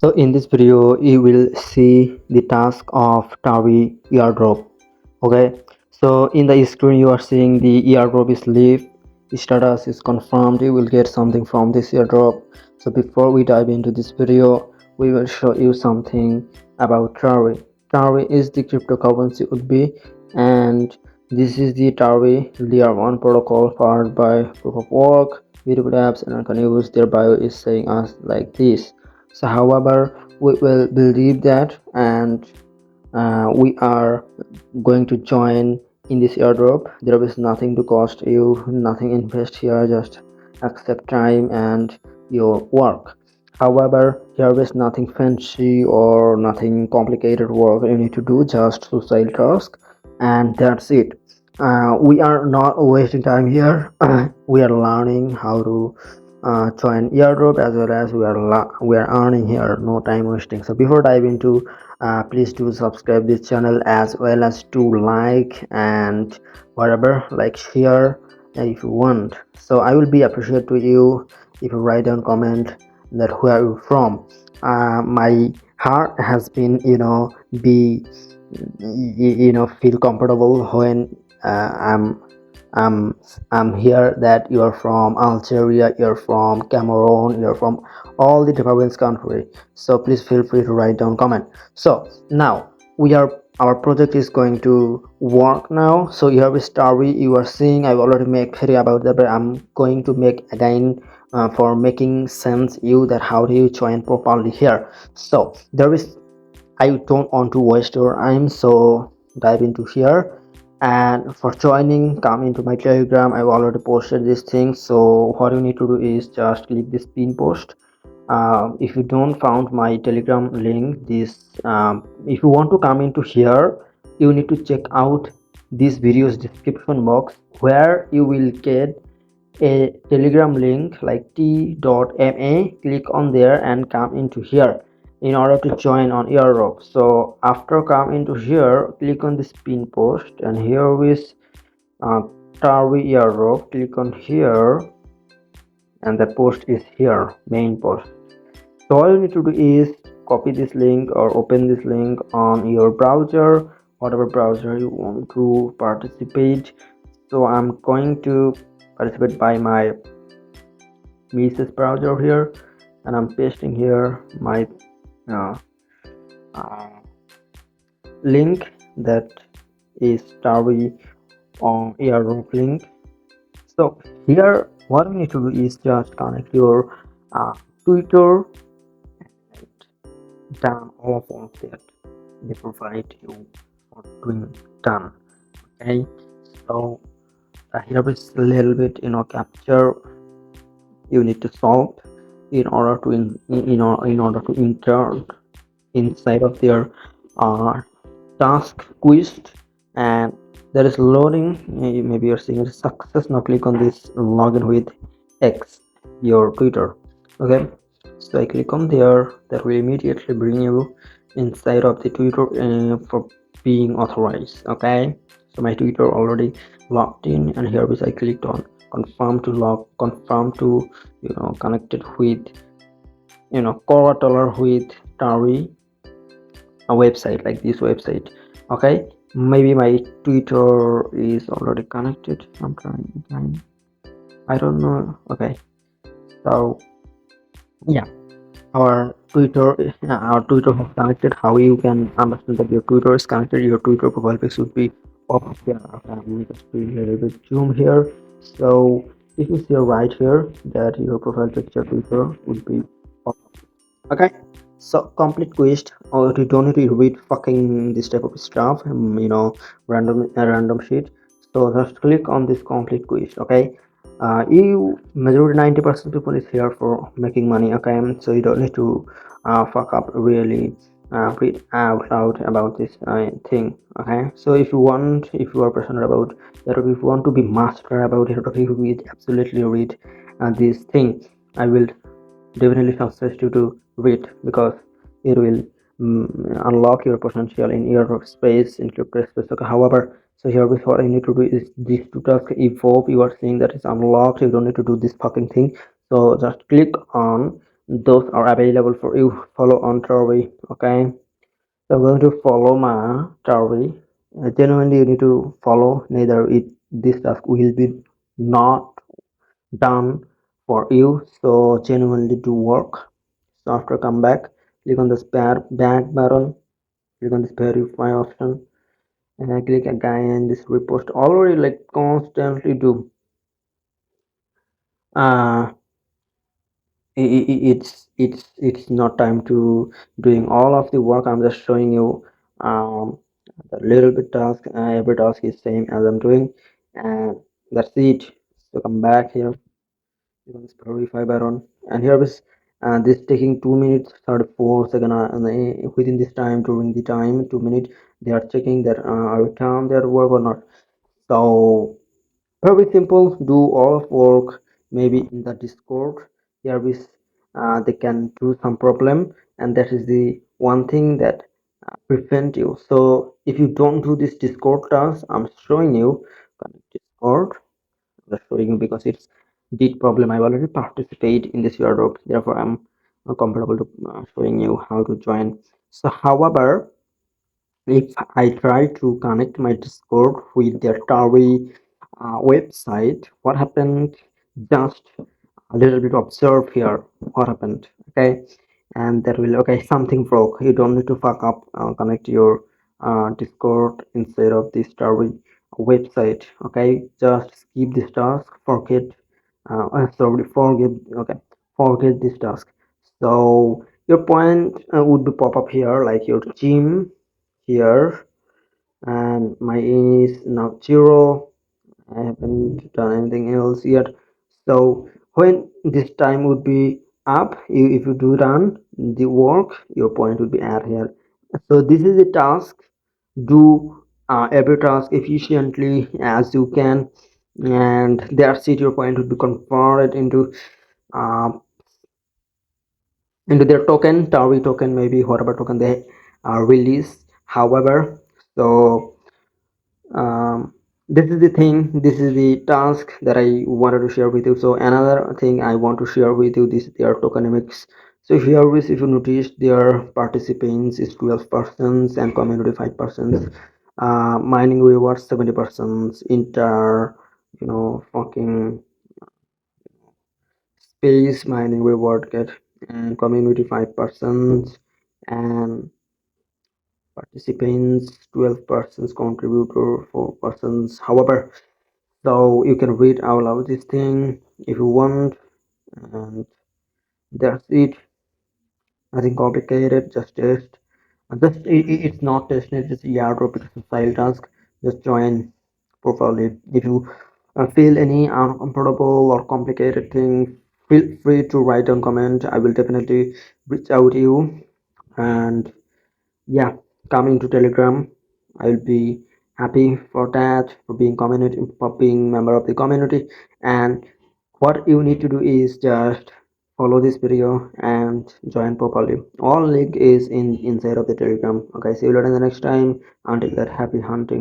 So in this video you will see the task of Tari Airdrop. Okay, so in the screen you are seeing the airdrop is live, status is confirmed. You will get something from this airdrop. So before we dive into this video, we will show you something about Tari. Tari is the cryptocurrency would be, and this is the Tari layer 1 protocol powered by proof of work, beautiful apps, and can use. Their bio is saying us like this. So however, we will believe that, and we are going to join in this airdrop. There is nothing to cost you, nothing invest here, just accept time and your work. However, here is nothing fancy or nothing complicated work you need to do, just suicide task, and that's it. We are not wasting time here. We are learning how to join airdrop, as well as we are earning here, no time wasting. So before dive into, please do subscribe this channel, as well as to like and whatever, like share if you want. So I will be appreciated to you if you write down comment that where are you from. My heart has been, be feel comfortable when I'm I'm here that you're from Algeria, you're from Cameroon, you're from all the different country. So please feel free to write down comment. So now our project is going to work now. So you have a story you are seeing. I've already made video about that, but I'm going to make again for making sense you that how do you join properly here. So there is, I don't want to waste your time, so dive into here. And for joining, come into my Telegram. I've already posted this thing, so what you need to do is just click this pin post. If you don't found my Telegram link, this if you want to come into here, you need to check out this video's description box, where you will get a Telegram link like t.ma. Click on there and come into here in order to join on Airdrop. So after come into here, click on this pin post, and here is Tari Airdrop. Click on here, and the post is here, main post. So all you need to do is copy this link or open this link on your browser, whatever browser you want to participate. So I'm going to participate by my Mises browser here, and I'm pasting here my uh, uh, link that is Tari on Airdrop link. So here what we need to do is just connect your Twitter, and done all of that they provide you for doing done. Okay, so here is a little bit capture you need to solve in order to in order to enter inside of their task quiz, and there is loading. Maybe you're seeing a success. Now click on this login with X, your Twitter. Okay, so I click on there. That will immediately bring you inside of the Twitter for being authorized. Okay, so my Twitter already logged in, and here is I clicked on confirm to connected with Coratolar with Tari, a website like this website. Okay, maybe my Twitter is already connected. I'm trying again, I don't know. Okay, so yeah, our Twitter has connected. How you can understand that your Twitter is connected? Your Twitter profile pic should be up here. Okay, I'm just doing a little bit zoom here. So if you see right here that your profile picture Twitter would be up. Okay, so complete quiz, or you don't need to read fucking this type of stuff, random shit. So just click on this complete quiz. Okay, you majority 90% people is here for making money. Okay, so you don't need to fuck up really read out loud about this thing. Okay, so if you are passionate about that, if you want to be master about it, okay, you will absolutely read this thing. I will definitely suggest you to read, because it will unlock your potential in your space, in crypto space. Okay, however, so here what I need to do is these two tasks evolve. You are seeing that it's unlocked. You don't need to do this fucking thing. So just click on those are available for you. Follow on Tari. Okay, so I'm going to follow my Tari. Genuinely you need to follow, neither it this task will be not done for you, so genuinely do work. So after come back, click on the spare back button, click on this verify option, and I click again this repost. Already like constantly do uh it's not time to doing all of the work. I'm just showing you the little bit task. Every task is same as I'm doing, and that's it. So come back here, you can verify button, and here is this taking 2 minutes 34 seconds, and within this time, during the time 2 minutes, they are checking that are we done their work or not. So very simple, do all of work maybe in the Discord. Here is they can do some problem, and that is the one thing that prevent you. So if you don't do this Discord task, I'm showing you connect Discord. I'm just showing you because it's did problem. I've already participated in this airdrop, therefore I'm comfortable to showing you how to join. So however, if I try to connect my Discord with their Tari website, what happened? Just a little bit observe here what happened. Okay, and that will okay something broke. You don't need to fuck up. Connect your Discord instead of this Tari website. Okay, just skip this task. Forget. Sorry, forget. Okay, forget this task. So your point would be pop up here like your gym here, and my in is now 0. I haven't done anything else yet. So when this time would be up, if you do run the work, your point would be add here. So this is a task. Do every task efficiently as you can, and that's it. Your point would be converted uh, into their token, Tari token, maybe whatever token they release. However, so this is the thing, this is the task that I wanted to share with you. So another thing I want to share with you, this their tokenomics. So here is, if you notice, their participants is 12% and community 5%, mining rewards 70%, inter fucking space mining reward get, and community 5%, and participants 12%, contributor 4%. However, so you can read out loud this thing if you want, and that's it. Nothing complicated, just test. Just it's not testnet, it's airdrop, it's a file task. Just join properly. If you feel any uncomfortable or complicated thing, feel free to write down comment. I will definitely reach out to you. And yeah, coming to Telegram, I will be happy for that, for being community, for being member of the community. And what you need to do is just follow this video and join properly. All link is in inside of the Telegram. Okay, see you later in the next time. Until that, happy hunting.